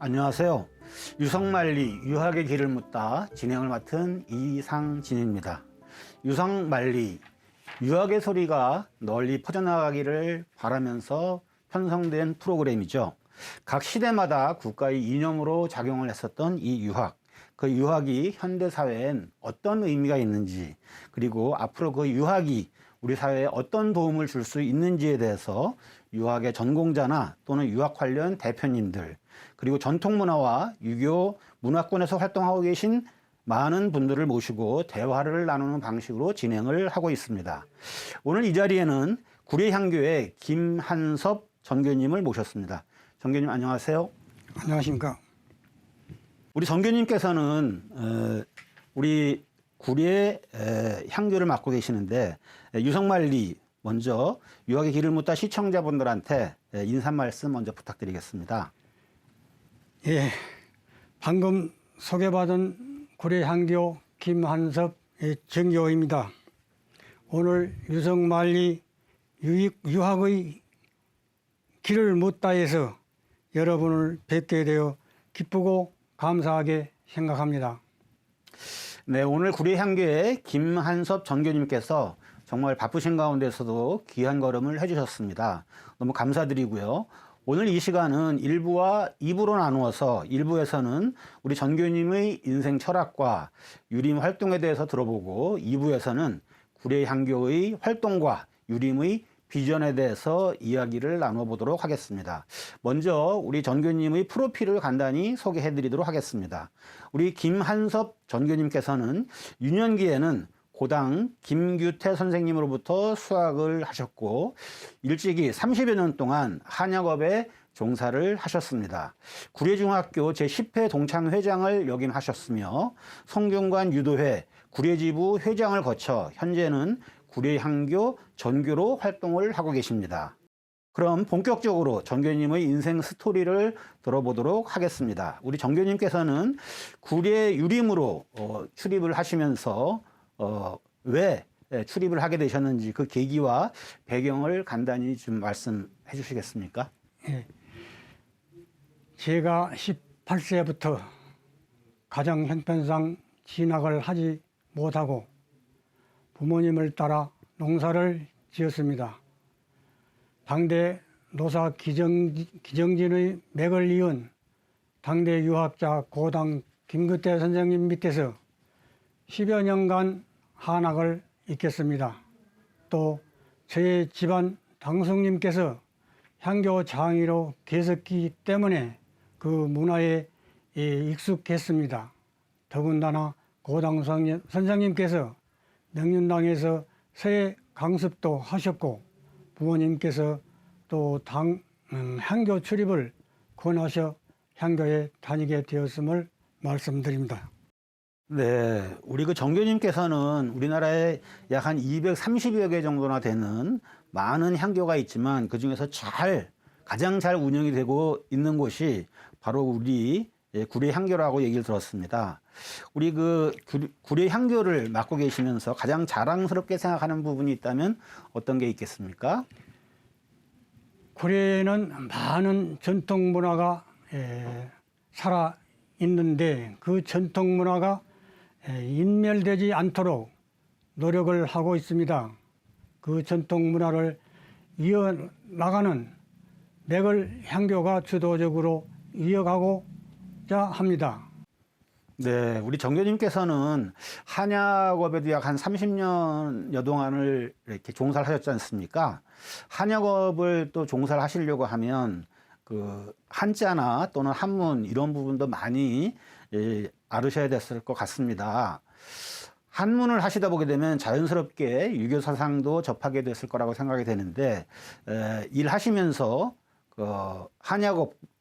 안녕하세요. 유성만리 유학의 길을 묻다 진행을 맡은 이상진입니다. 유성만리 유학의 소리가 널리 퍼져나가기를 바라면서 편성된 프로그램이죠. 각 시대마다 국가의 이념으로 작용을 했었던 이 유학, 그 유학이 현대사회엔 어떤 의미가 있는지, 그리고 앞으로 그 유학이 우리 사회에 어떤 도움을 줄 수 있는지에 대해서 유학의 전공자나 또는 유학 관련 대표님들, 그리고 전통문화와 유교 문화권에서 활동하고 계신 많은 분들을 모시고 대화를 나누는 방식으로 진행을 하고 있습니다. 오늘 이 자리에는 구례향교의 김한섭 전교님을 모셨습니다. 전교님 안녕하세요. 안녕하십니까. 우리 전교님께서는 우리 구례 향교를 맡고 계시는데 유성만리 먼저 유학의 길을 묻다 시청자분들한테 인사 말씀 먼저 부탁드리겠습니다. 예, 방금 소개받은 구례향교 김한섭 정교입니다. 오늘 유성만리 유학의 길을 묻다에서 여러분을 뵙게 되어 기쁘고 감사하게 생각합니다. 네, 오늘 구례향교의 김한섭 전교님께서 정말 바쁘신 가운데서도 귀한 걸음을 해주셨습니다. 너무 감사드리고요. 오늘 이 시간은 1부와 2부로 나누어서 1부에서는 우리 전교님의 인생 철학과 유림 활동에 대해서 들어보고 2부에서는 구례향교의 활동과 유림의 비전에 대해서 이야기를 나눠보도록 하겠습니다. 먼저 우리 전교님의 프로필을 간단히 소개해드리도록 하겠습니다. 우리 김한섭 전교님께서는 유년기에는 고당 김규태 선생님으로부터 수학을 하셨고 일찍이 30여 년 동안 한약업에 종사를 하셨습니다. 구례중학교 제10회 동창회장을 역임하셨으며 성균관 유도회 구례지부 회장을 거쳐 현재는 구례향교 전교로 활동을 하고 계십니다. 그럼 본격적으로 전교님의 인생 스토리를 들어보도록 하겠습니다. 우리 전교님께서는 구례 유림으로 출입을 하시면서 왜 출입을 하게 되셨는지 그 계기와 배경을 간단히 좀 말씀해 주시겠습니까? 예, 제가 18세부터 가정 형편상 진학을 하지 못하고 부모님을 따라 농사를 지었습니다. 당대 노사 기정진의 맥을 이은 당대 유학자 고당 김규태 선생님 밑에서 10여 년간 한학을 익혔습니다. 또 저의 집안 당숙님께서 향교 장의로 계셨기 때문에 그 문화에 익숙했습니다. 더군다나 고당 선생님께서 명륜당에서 새 강습도 하셨고 부모님께서 또 향교 출입을 권하셔 향교에 다니게 되었음을 말씀드립니다. 네, 우리 그 전교님께서는 우리나라에 약 한 230여 개 정도나 되는 많은 향교가 있지만 그 중에서 가장 잘 운영이 되고 있는 곳이 바로 우리 구례 향교라고 얘기를 들었습니다. 우리 그 구례 향교를 맡고 계시면서 가장 자랑스럽게 생각하는 부분이 있다면 어떤 게 있겠습니까? 구례에는 많은 전통 문화가 살아 있는데 그 전통 문화가 인멸되지 않도록 노력을 하고 있습니다. 그 전통 문화를 이어나가는 맥을 향교가 주도적으로 이어가고자 합니다. 네, 우리 정교님께서는 한약업에도 약 한 30년여 동안을 이렇게 종사를 하셨지 않습니까? 한약업을 또 종사를 하시려고 하면 그 한자나 또는 한문 이런 부분도 많이 알으셔야 됐을 것 같습니다. 한문을 하시다 보게 되면 자연스럽게 유교 사상도 접하게 됐을 거라고 생각이 되는데 일하시면서 그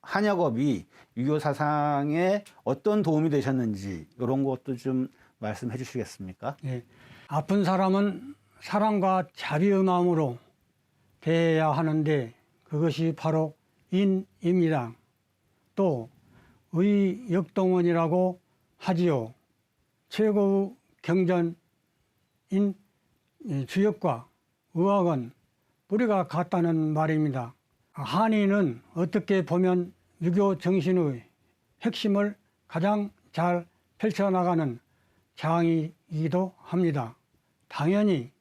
한약업이 유교 사상에 어떤 도움이 되셨는지 이런 것도 좀 말씀해 주시겠습니까? 예, 아픈 사람은 사랑과 자비의 마음으로 대해야 하는데 그것이 바로 인입니다. 또 의역동원이라고 하지요. 최고의 경전인 주역과 의학은 뿌리가 같다는 말입니다. 한의는 어떻게 보면 유교 정신의 핵심을 가장 잘 펼쳐나가는 장이기도 합니다. 당연히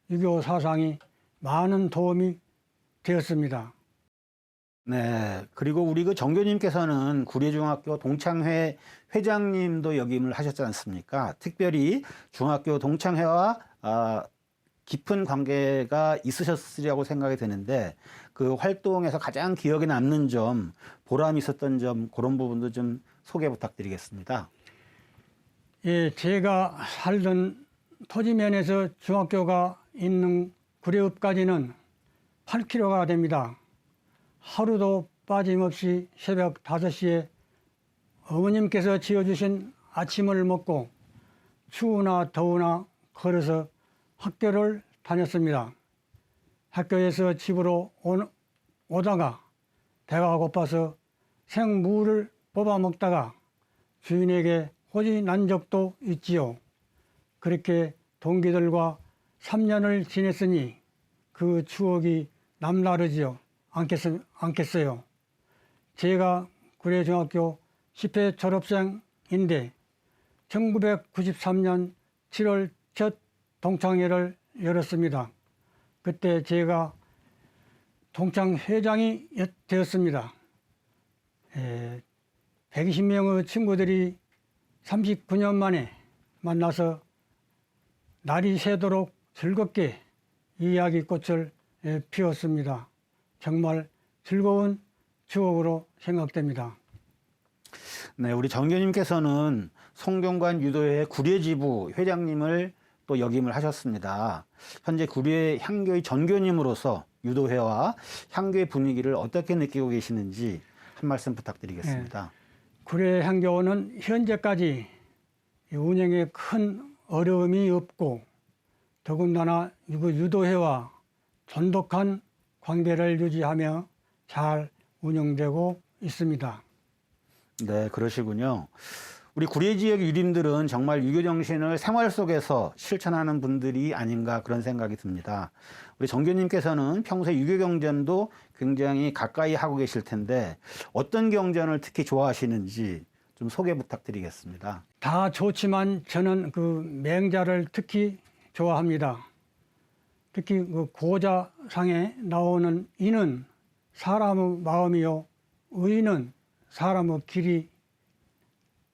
유교 사상이 많은 도움이 되었습니다. 네. 그리고 우리 그 정교님께서는 구례중학교 동창회 회장님도 역임을 하셨지 않습니까? 특별히 중학교 동창회와 깊은 관계가 있으셨으리라고 생각이 드는데 그 활동에서 가장 기억에 남는 점, 보람 있었던 점 그런 부분도 좀 소개 부탁드리겠습니다. 예, 제가 살던 토지면에서 중학교가 있는 구례읍까지는 8km가 됩니다. 하루도 빠짐없이 새벽 5시에 어머님께서 지어주신 아침을 먹고 추우나 더우나 걸어서 학교를 다녔습니다. 학교에서 집으로 오다가 배가 고파서 생무를 뽑아 먹다가 주인에게 혼이 난 적도 있지요. 그렇게 동기들과 3년을 지냈으니 그 추억이 남다르지요. 않겠어요. 제가 구례중학교 10회 졸업생인데 1993년 7월 첫 동창회를 열었습니다. 그때 제가 동창회장이 되었습니다. 120명의 친구들이 39년 만에 만나서 날이 새도록 즐겁게 이야기꽃을 피웠습니다. 정말 즐거운 추억으로 생각됩니다. 네, 우리 정교님께서는 송경관 유도회 구례지부 회장님을 또 역임을 하셨습니다. 현재 구례 향교의 전교님으로서 유도회와 향교의 분위기를 어떻게 느끼고 계시는지 한 말씀 부탁드리겠습니다. 구례 향교는 현재까지 운영에 큰 어려움이 없고 더군다나 유도회와 돈독한 관계를 유지하며 잘 운영되고 있습니다. 네, 그러시군요. 우리 구례 지역 유림들은 정말 유교 정신을 생활 속에서 실천하는 분들이 아닌가 그런 생각이 듭니다. 우리 정교님께서는 평소에 유교 경전도 굉장히 가까이 하고 계실 텐데 어떤 경전을 특히 좋아하시는지 좀 소개 부탁드리겠습니다. 다 좋지만 저는 그 맹자를 특히 좋아합니다. 특히 그 고자상에 나오는 이는 사람의 마음이요 의는 사람의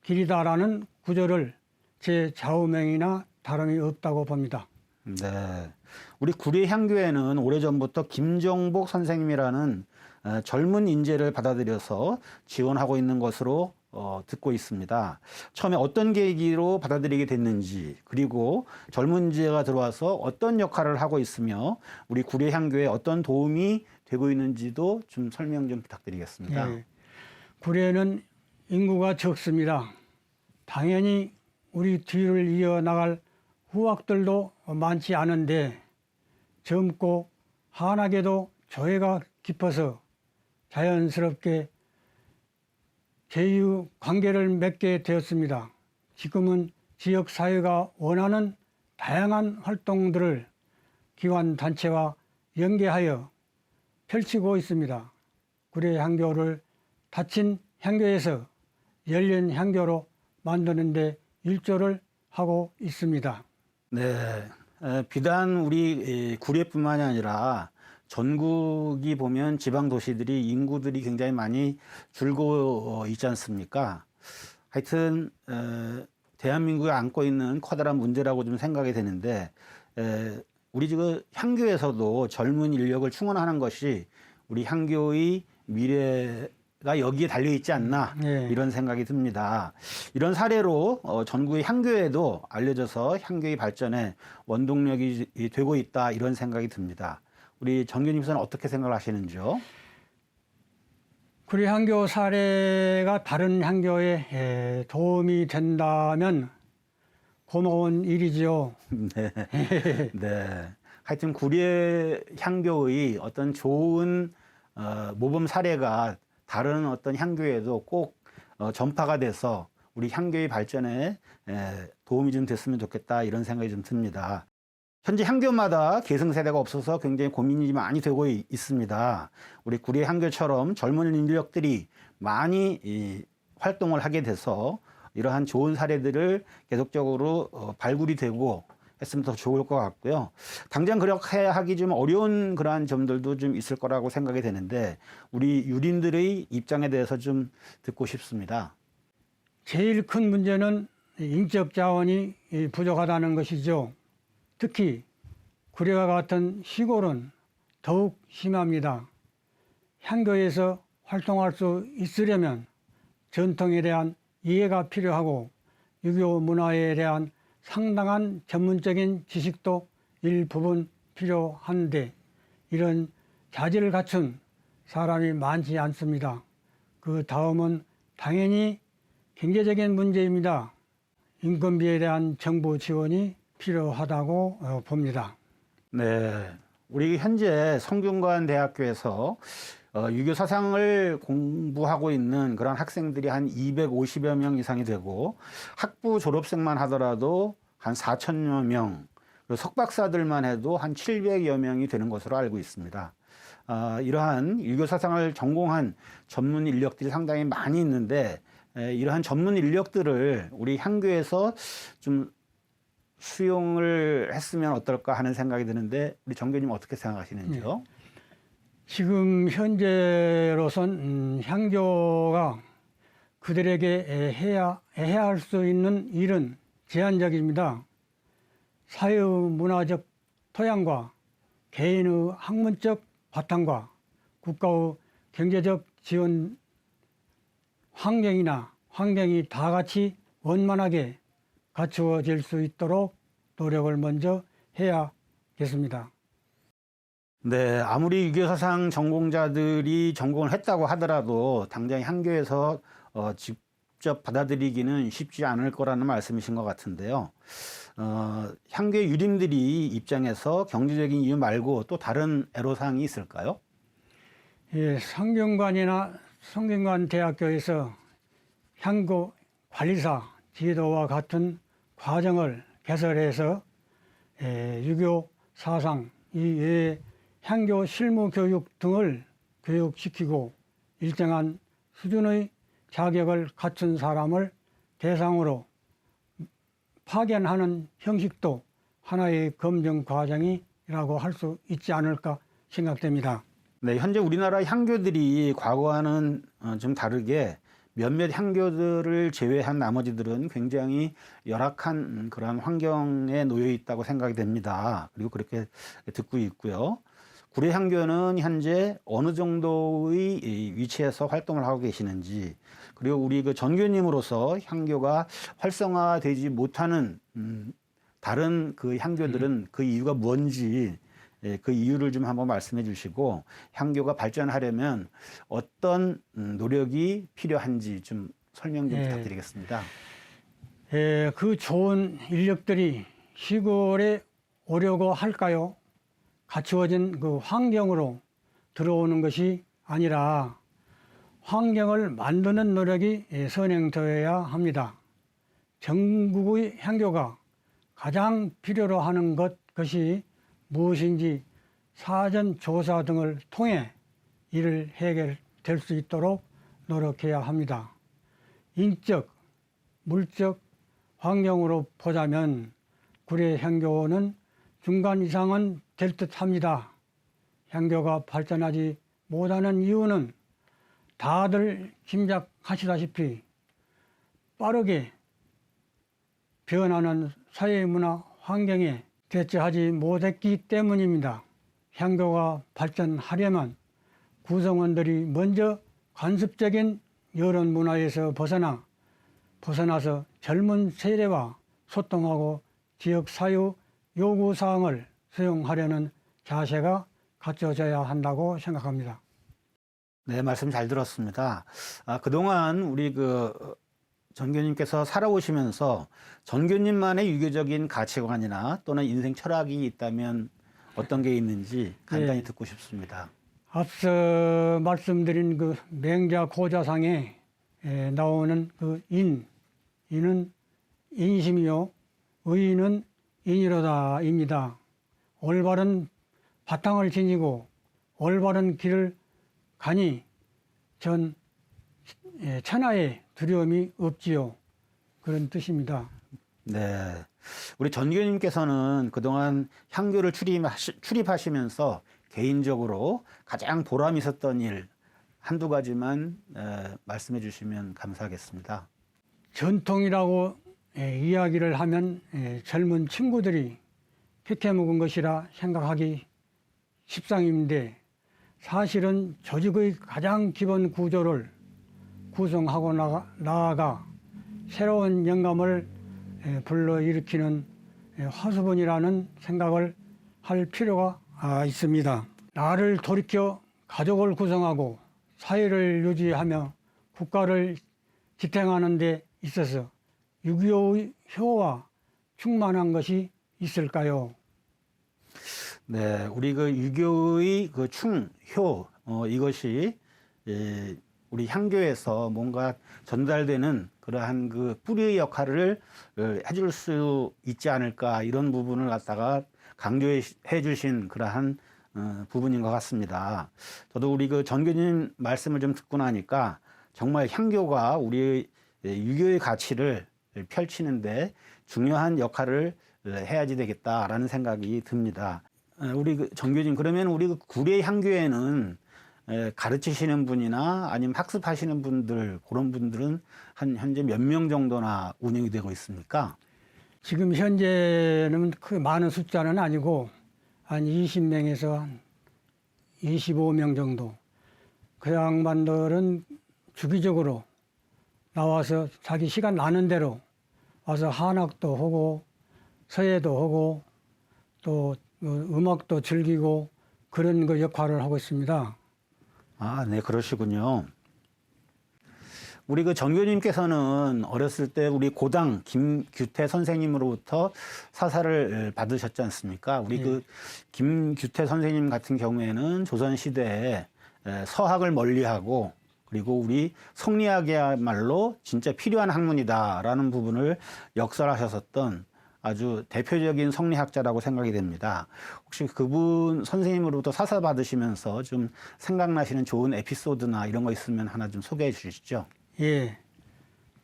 길이다라는 구절을 제 좌우명이나 다름이 없다고 봅니다. 네, 우리 구례 향교회는 오래전부터 김정복 선생님이라는 젊은 인재를 받아들여서 지원하고 있는 것으로 듣고 있습니다. 처음에 어떤 계기로 받아들이게 됐는지, 그리고 젊은 인재가 들어와서 어떤 역할을 하고 있으며 우리 구례 향교에 어떤 도움이 되고 있는지도 좀 설명 좀 부탁드리겠습니다. 네, 구례는 인구가 적습니다. 당연히 우리 뒤를 이어나갈 후학들도 많지 않은데 젊고 환하게도 조예가 깊어서 자연스럽게 제휴 관계를 맺게 되었습니다. 지금은 지역사회가 원하는 다양한 활동들을 기관단체와 연계하여 펼치고 있습니다. 구례 향교를 닫힌 향교에서 열린 향교로 만드는 데 일조를 하고 있습니다. 네, 비단 우리 구례뿐만이 아니라 전국이 보면 지방 도시들이 인구들이 굉장히 많이 줄고 있지 않습니까? 하여튼 대한민국이 안고 있는 커다란 문제라고 좀 생각이 되는데 우리 지금 향교에서도 젊은 인력을 충원하는 것이 우리 향교의 미래가 여기에 달려 있지 않나 이런 생각이 듭니다. 이런 사례로 전국의 향교에도 알려져서 향교의 발전에 원동력이 되고 있다 이런 생각이 듭니다. 우리 정교님께서는 어떻게 생각을 하시는지요? 구례 향교 사례가 다른 향교에 도움이 된다면 고마운 일이지요. 네. 네. 하여튼 구례 향교의 어떤 좋은 모범 사례가 다른 어떤 향교에도 꼭 전파가 돼서 우리 향교의 발전에 도움이 좀 됐으면 좋겠다 이런 생각이 좀 듭니다. 현재 향교마다 계승세대가 없어서 굉장히 고민이 많이 되고 있습니다. 우리 구례 향교처럼 젊은 인력들이 많이 활동을 하게 돼서 이러한 좋은 사례들을 계속적으로 발굴이 되고 했으면 더 좋을 것 같고요. 당장 그렇게 하기 좀 어려운 그러한 점들도 좀 있을 거라고 생각이 되는데 우리 유린들의 입장에 대해서 좀 듣고 싶습니다. 제일 큰 문제는 인적 자원이 부족하다는 것이죠. 특히 구례와 같은 시골은 더욱 심합니다. 향교에서 활동할 수 있으려면 전통에 대한 이해가 필요하고 유교 문화에 대한 상당한 전문적인 지식도 일부분 필요한데 이런 자질을 갖춘 사람이 많지 않습니다. 그 다음은 당연히 경제적인 문제입니다. 인건비에 대한 정부 지원이 필요하다고 봅니다. 네, 우리 현재 성균관대학교에서 유교 사상을 공부하고 있는 그런 학생들이 한 250여 명 이상이 되고 학부 졸업생만 하더라도 한 4천여 명, 그리고 석박사들만 해도 한 700여 명이 되는 것으로 알고 있습니다. 이러한 유교 사상을 전공한 전문 인력들이 상당히 많이 있는데 이러한 전문 인력들을 우리 향교에서 좀 수용을 했으면 어떨까 하는 생각이 드는데 우리 정 교님 어떻게 생각하시는지요? 네. 지금 현재로선 향교가 그들에게 해야 할 수 있는 일은 제한적입니다. 사회 문화적 토양과 개인의 학문적 바탕과 국가의 경제적 지원 환경이 다 같이 원만하게 갖추어질 수 있도록 노력을 먼저 해야겠습니다. 네, 아무리 유교사상 전공자들이 전공을 했다고 하더라도 당장 향교에서 직접 받아들이기는 쉽지 않을 거라는 말씀이신 것 같은데요. 향교 유림들이 입장에서 경제적인 이유 말고 또 다른 애로사항이 있을까요? 예, 성균관대학교에서 향교 관리사 지도와 같은 과정을 개설해서 유교 사상 이외에 향교 실무 교육 등을 교육시키고 일정한 수준의 자격을 갖춘 사람을 대상으로 파견하는 형식도 하나의 검증 과정이라고 할 수 있지 않을까 생각됩니다. 네, 현재 우리나라 향교들이 과거와는 좀 다르게 몇몇 향교들을 제외한 나머지들은 굉장히 열악한 그런 환경에 놓여 있다고 생각이 됩니다. 그리고 그렇게 듣고 있고요. 구례 향교는 현재 어느 정도의 위치에서 활동을 하고 계시는지, 그리고 우리 그 전교님으로서 향교가 활성화되지 못하는 다른 그 향교들은 그 이유가 뭔지 그 이유를 좀 한번 말씀해 주시고 향교가 발전하려면 어떤 노력이 필요한지 좀 설명 좀 부탁드리겠습니다. 그 좋은 인력들이 시골에 오려고 할까요? 갖추어진 그 환경으로 들어오는 것이 아니라 환경을 만드는 노력이 선행되어야 합니다. 전국의 향교가 가장 필요로 하는 것이 무엇인지 사전 조사 등을 통해 이를 해결될 수 있도록 노력해야 합니다. 인적, 물적 환경으로 보자면 구례 향교는 중간 이상은 될 듯합니다. 향교가 발전하지 못하는 이유는 다들 짐작하시다시피 빠르게 변하는 사회문화 환경에 대처하지 못했기 때문입니다. 향교가 발전하려면 구성원들이 먼저 관습적인 여론 문화에서 벗어나서 젊은 세대와 소통하고 지역 사유 요구사항을 수용하려는 자세가 갖춰져야 한다고 생각합니다. 네, 말씀 잘 들었습니다. 그동안 우리 전교님께서 살아오시면서 전교님만의 유교적인 가치관이나 또는 인생 철학이 있다면 어떤 게 있는지 간단히 듣고 싶습니다. 앞서 말씀드린 그 맹자 고자상에 나오는 그 인은 인심이요 의인은 인이로다입니다. 올바른 바탕을 지니고 올바른 길을 가니 전 천하의 두려움이 없지요. 그런 뜻입니다. 네. 우리 전 교님께서는 그동안 향교를 출입하시면서 개인적으로 가장 보람 있었던 일 한두 가지만 말씀해 주시면 감사하겠습니다. 전통이라고 이야기를 하면 젊은 친구들이 캐캐묵은 것이라 생각하기 십상인데 사실은 조직의 가장 기본 구조를 구성하고 나아가 새로운 영감을 불러일으키는 화수분이라는 생각을 할 필요가 있습니다. 나를 돌이켜 가족을 구성하고 사회를 유지하며 국가를 지탱하는 데 있어서 6.25의 효와 충만한 것이 있을까요? 네, 우리 그 유교의 그 충효 이것이 우리 향교에서 뭔가 전달되는 그러한 그 뿌리의 역할을 해줄 수 있지 않을까 이런 부분을 갖다가 강조해 주신 그러한 부분인 것 같습니다. 저도 우리 그 전교님 말씀을 좀 듣고 나니까 정말 향교가 우리의 유교의 가치를 펼치는데 중요한 역할을 해야지 되겠다라는 생각이 듭니다. 우리 그 전교님 그러면 우리 그 구례 향교에는 가르치시는 분이나 아니면 학습하시는 분들 그런 분들은 한 현재 몇 명 정도나 운영이 되고 있습니까? 지금 현재는 그 많은 숫자는 아니고 한 20명에서 한 25명 정도. 그 양반들은 주기적으로 나와서 자기 시간 나는 대로 와서 한학도 하고 서예도 하고 또 음악도 즐기고 그런 그 역할을 하고 있습니다. 아, 네, 그러시군요. 우리 그 전교님께서는 어렸을 때 우리 고당 김규태 선생님으로부터 사사를 받으셨지 않습니까? 우리 그 김규태 선생님 같은 경우에는 조선 시대에 서학을 멀리하고 그리고 우리 성리학이야말로 진짜 필요한 학문이다라는 부분을 역설하셨었던 아주 대표적인 성리학자라고 생각이 됩니다. 혹시 그분 선생님으로부터 사사 받으시면서 좀 생각나시는 좋은 에피소드나 이런 거 있으면 하나 좀 소개해 주시죠. 예.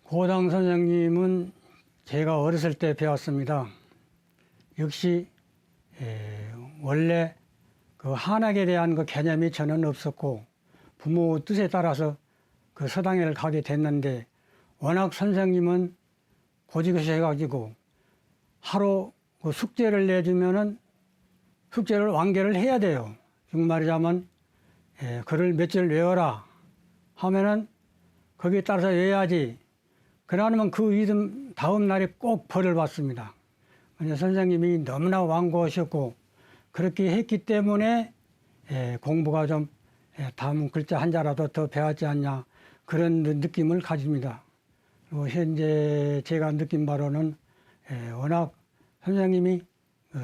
고당 선생님은 제가 어렸을 때 배웠습니다. 역시 원래 그 한학에 대한 그 개념이 저는 없었고 부모 뜻에 따라서 그 서당에를 가게 됐는데 워낙 선생님은 고지고시해가지고 하루 그 숙제를 내주면은 숙제를 완결을 해야 돼요. 즉 말하자면 글을 몇 줄 외워라 하면은 거기에 따라서 외워야지. 그러면 그 다음 날에 꼭 벌을 받습니다. 선생님이 너무나 완고하셨고 그렇게 했기 때문에 공부가 좀 다음 글자 한자라도 더 배웠지 않냐 그런 느낌을 가집니다. 그리고 현재 제가 느낀 바로는 워낙 선생님이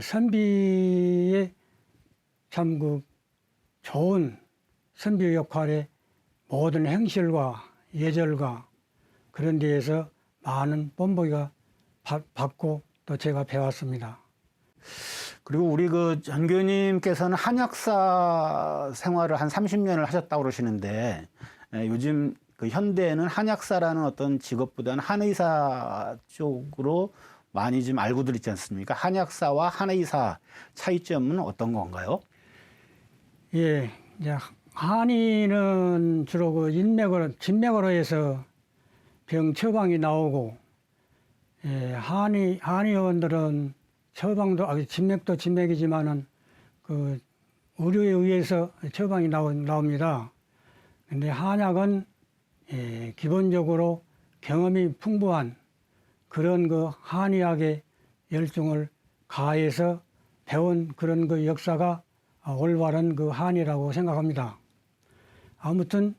선비의 참 그 좋은 선비 역할의 모든 행실과 예절과 그런 데에서 많은 본보기가 받고 또 제가 배웠습니다. 그리고 우리 그 전교님께서는 한약사 생활을 한 30년을 하셨다고 그러시는데 요즘 그 현대에는 한약사라는 어떤 직업보다는 한의사 쪽으로 많이 좀 알고들 있지 않습니까? 한약사와 한의사 차이점은 어떤 건가요? 예, 이제 한의는 주로 그 진맥으로 해서 병 처방이 나오고, 한의원들은 처방도, 진맥도 진맥이지만은 그 의료에 의해서 처방이 나옵니다. 근데 한약은 기본적으로 경험이 풍부한 그런 그 한의학의 열중을 가해서 배운 그런 그 역사가 올바른 그 한의라고 생각합니다. 아무튼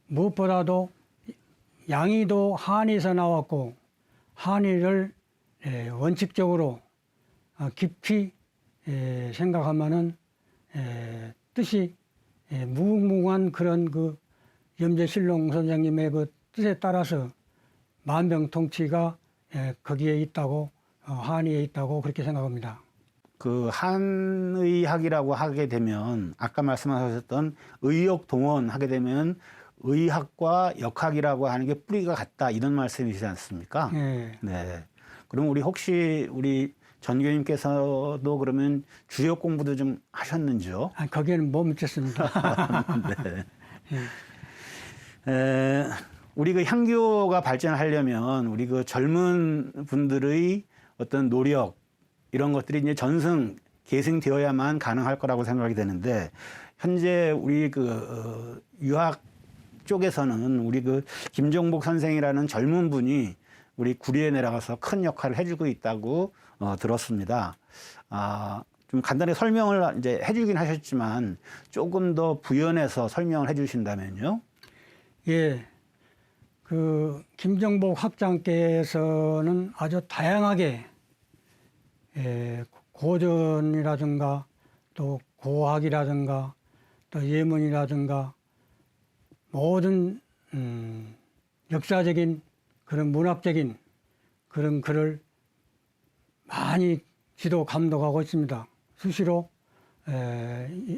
무엇보다도 양의도 한의에서 나왔고 한의를 원칙적으로 깊이 생각하면은 뜻이 무궁무한 그런 그 염제신롱 선생님의 그 뜻에 따라서 만병통치가 거기에 있다고 한의에 있다고 그렇게 생각합니다. 그 한의학이라고 하게 되면 아까 말씀하셨던 의욕 동원 하게 되면 의학과 역학이라고 하는 게 뿌리가 같다 이런 말씀이시지 않습니까? 예. 네. 그럼 우리 전 교님께서도 그러면 주역 공부도 좀 하셨는지요? 거기에는 못 묻겠습니다. 네. 예. 우리 그 향교가 발전하려면 우리 그 젊은 분들의 어떤 노력 이런 것들이 이제 계승되어야만 가능할 거라고 생각이 되는데 현재 우리 그 유학 쪽에서는 우리 그 김종복 선생이라는 젊은 분이 우리 구리에 내려가서 큰 역할을 해주고 있다고 들었습니다. 좀 간단히 설명을 이제 해주긴 하셨지만 조금 더 부연해서 설명을 해주신다면요. 예. 그 김정복 학장께서는 아주 다양하게 고전이라든가 또 고학이라든가 또 예문이라든가 모든 역사적인 그런 문학적인 그런 글을 많이 지도 감독하고 있습니다. 수시로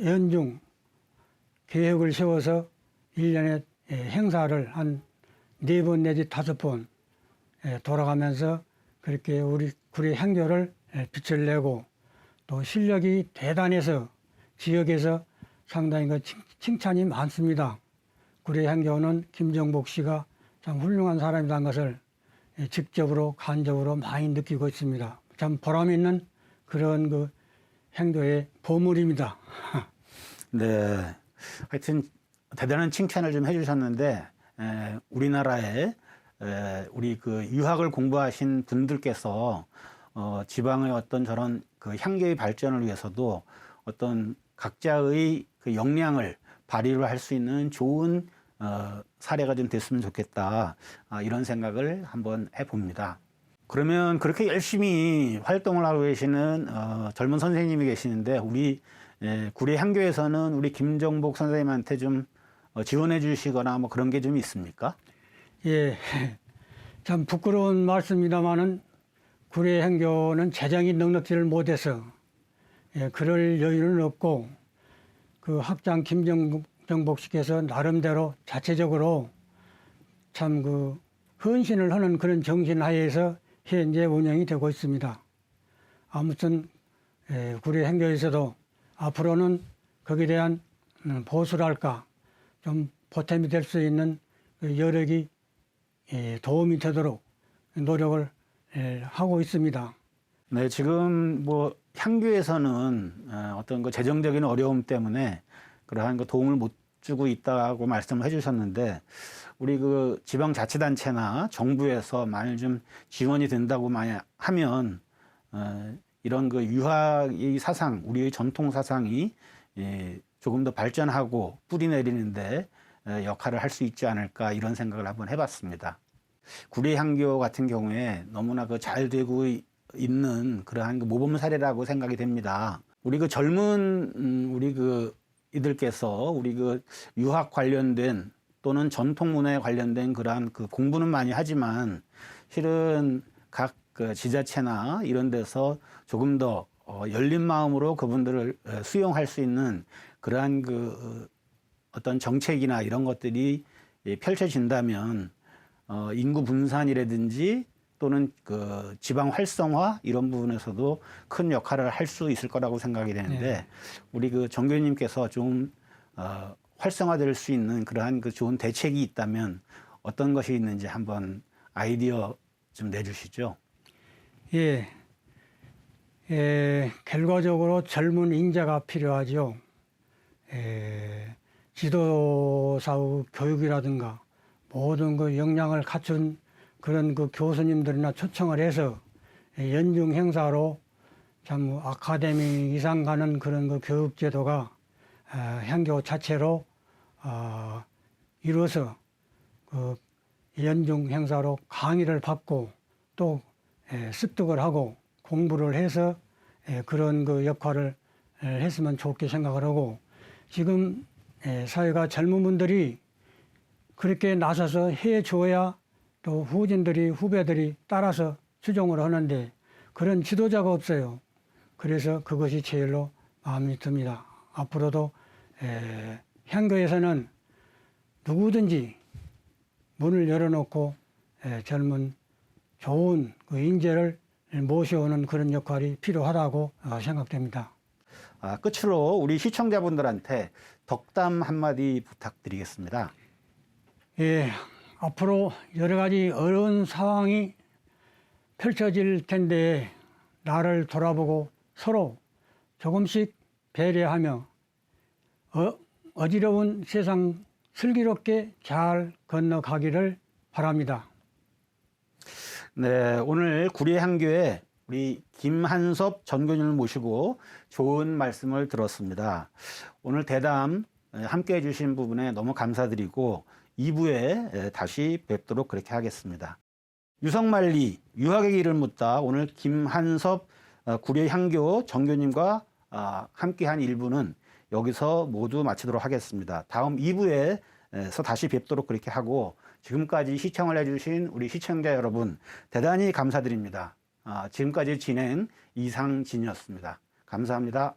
연중 계획을 세워서 1년에 행사를 한 4번 내지 5번 돌아가면서 그렇게 우리 구리 향교를 빛을 내고 또 실력이 대단해서 지역에서 상당히 그 칭찬이 많습니다. 구리 향교는 김정복 씨가 참 훌륭한 사람이라는 것을 직접으로 간접으로 많이 느끼고 있습니다. 참 보람 있는 그런 그 향교의 보물입니다. 네. 하여튼 대단한 칭찬을 좀 해주셨는데 우리나라에 우리 그 유학을 공부하신 분들께서 지방의 어떤 저런 그 향교의 발전을 위해서도 어떤 각자의 그 역량을 발휘를 할 수 있는 좋은 사례가 좀 됐으면 좋겠다 이런 생각을 한번 해봅니다. 그러면 그렇게 열심히 활동을 하고 계시는 젊은 선생님이 계시는데 우리 구리 향교에서는 우리 김정복 선생님한테 좀 지원해 주시거나 뭐 그런 게 좀 있습니까? 예, 참 부끄러운 말씀입니다마는 구리 향교는 재정이 넉넉지를 못해서 그럴 여유는 없고 그 학장 김정복 씨께서 나름대로 자체적으로 참 그 헌신을 하는 그런 정신 하에서 현재 운영이 되고 있습니다. 아무튼 구리 향교에서도 앞으로는 거기에 대한 보수랄까 좀 보탬이 될 수 있는 그 여력이 도움이 되도록 노력을 하고 있습니다. 네, 지금 뭐 향교에서는 어떤 그 재정적인 어려움 때문에 그러한 그 도움을 못 주고 있다고 말씀을 해주셨는데 우리 그 지방자치단체나 정부에서 만일 좀 지원이 된다고 만약 하면 이런 그 유학의 사상, 우리의 전통 사상이 조금 더 발전하고 뿌리 내리는데 역할을 할 수 있지 않을까 이런 생각을 한번 해봤습니다. 구리 향교 같은 경우에 너무나 그 잘 되고 있는 그러한 그 모범 사례라고 생각이 됩니다. 우리 그 젊은 우리 그 이들께서 우리 그 유학 관련된 또는 전통 문화에 관련된 그러한 그 공부는 많이 하지만 실은 각 그 지자체나 이런 데서 조금 더 열린 마음으로 그분들을 수용할 수 있는 그러한 그 어떤 정책이나 이런 것들이 펼쳐진다면 인구 분산이라든지 또는 그 지방 활성화 이런 부분에서도 큰 역할을 할 수 있을 거라고 생각이 되는데 네. 우리 그 정 교수님께서 좀 활성화될 수 있는 그러한 그 좋은 대책이 있다면 어떤 것이 있는지 한번 아이디어 좀 내주시죠. 예, 결과적으로 젊은 인재가 필요하죠. 지도사의 교육이라든가 모든 그 역량을 갖춘 그런 그 교수님들이나 초청을 해서 연중 행사로 참 아카데미 이상 가는 그런 그 교육 제도가 향교 자체로 이루어서 그 연중 행사로 강의를 받고 또 습득을 하고 공부를 해서 그런 그 역할을 했으면 좋게 생각을 하고 지금 사회가 젊은 분들이 그렇게 나서서 해줘야 또 후배들이 따라서 추종을 하는데 그런 지도자가 없어요. 그래서 그것이 제일로 마음이 듭니다. 앞으로도 향교에서는 누구든지 문을 열어놓고 젊은 좋은 그 인재를 모셔오는 그런 역할이 필요하다고 생각됩니다. 끝으로 우리 시청자분들한테 덕담 한마디 부탁드리겠습니다. 예, 앞으로 여러 가지 어려운 상황이 펼쳐질 텐데 나를 돌아보고 서로 조금씩 배려하며 어지러운 세상 슬기롭게 잘 건너가기를 바랍니다. 네, 오늘 구례한교회 우리 김한섭 전교님을 모시고 좋은 말씀을 들었습니다. 오늘 대담 함께 해주신 부분에 너무 감사드리고 2부에 다시 뵙도록 그렇게 하겠습니다. 유성만리, 유학의 길을 묻다 오늘 김한섭 구례향교 전교님과 함께한 1부는 여기서 모두 마치도록 하겠습니다. 다음 2부에서 다시 뵙도록 그렇게 하고 지금까지 시청을 해주신 우리 시청자 여러분 대단히 감사드립니다. 지금까지 진행 이상진이었습니다. 감사합니다.